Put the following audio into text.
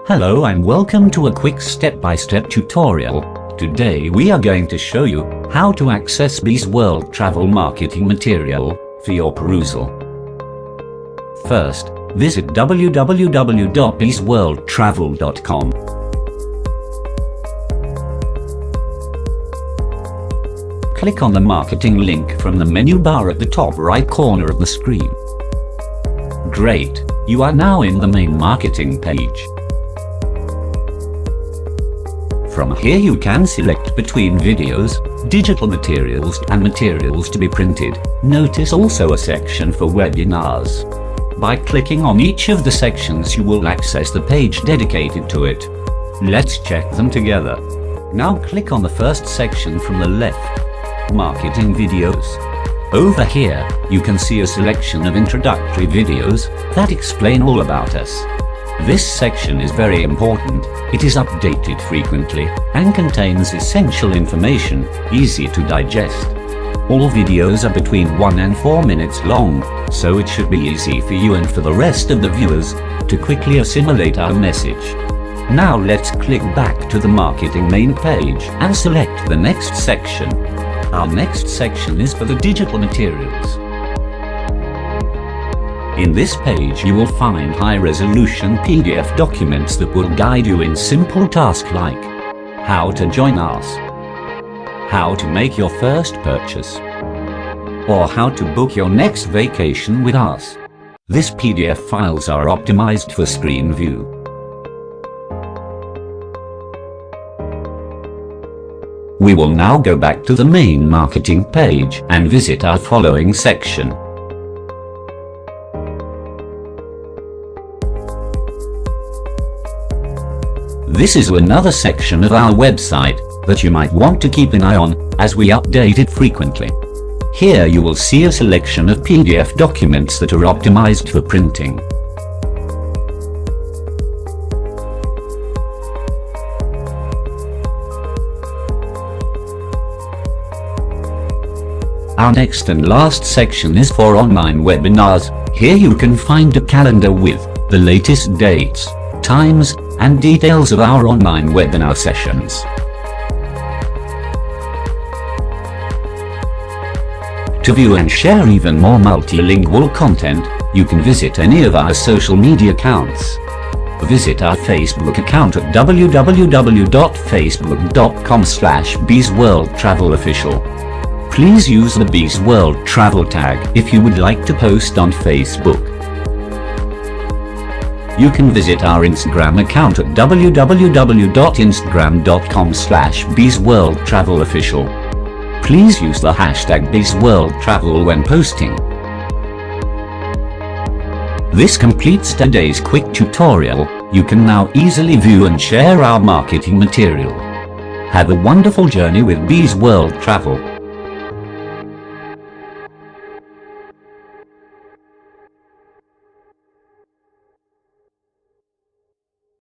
Hello and welcome to a quick step-by-step tutorial. Today we are going to show you how to access Bzzworld Travel marketing material for your perusal. First, visit www.bzzworldtravel.com. Click on the marketing link from the menu bar at the top right corner of the screen. Great, you are now in the main marketing page. From here you can select between videos, digital materials and materials to be printed. Notice also a section for webinars. By clicking on each of the sections you will access the page dedicated to it. Let's check them together. Now click on the first section from the left, Marketing Videos. Over here, you can see a selection of introductory videos that explain all about us. This section is very important. It is updated frequently and contains essential information, easy to digest. All videos are between 1 and 4 minutes long, so it should be easy for you and for the rest of the viewers to quickly assimilate our message. Now let's click back to the marketing main page and select the next section. Our next section is for the digital materials. In this page you will find high-resolution PDF documents that will guide you in simple tasks like how to join us, how to make your first purchase, or how to book your next vacation with us. These PDF files are optimized for screen view. We will now go back to the main marketing page and visit our following section. This is another section of our website that you might want to keep an eye on, as we update it frequently. Here you will see a selection of PDF documents that are optimized for printing. Our next and last section is for online webinars. Here you can find a calendar with the latest dates, times, and details of our online webinar sessions. To view and share even more multilingual content, you can visit any of our social media accounts. Visit our Facebook account at www.facebook.com/BzzworldTravelOfficial. Please use the Bzzworld Travel tag if you would like to post on Facebook. You can visit our Instagram account at www.instagram.com/BzzworldTravelOfficial. Please use the hashtag BzzworldTravel when posting. This completes today's quick tutorial. You can now easily view and share our marketing material. Have a wonderful journey with Bzzworld Travel.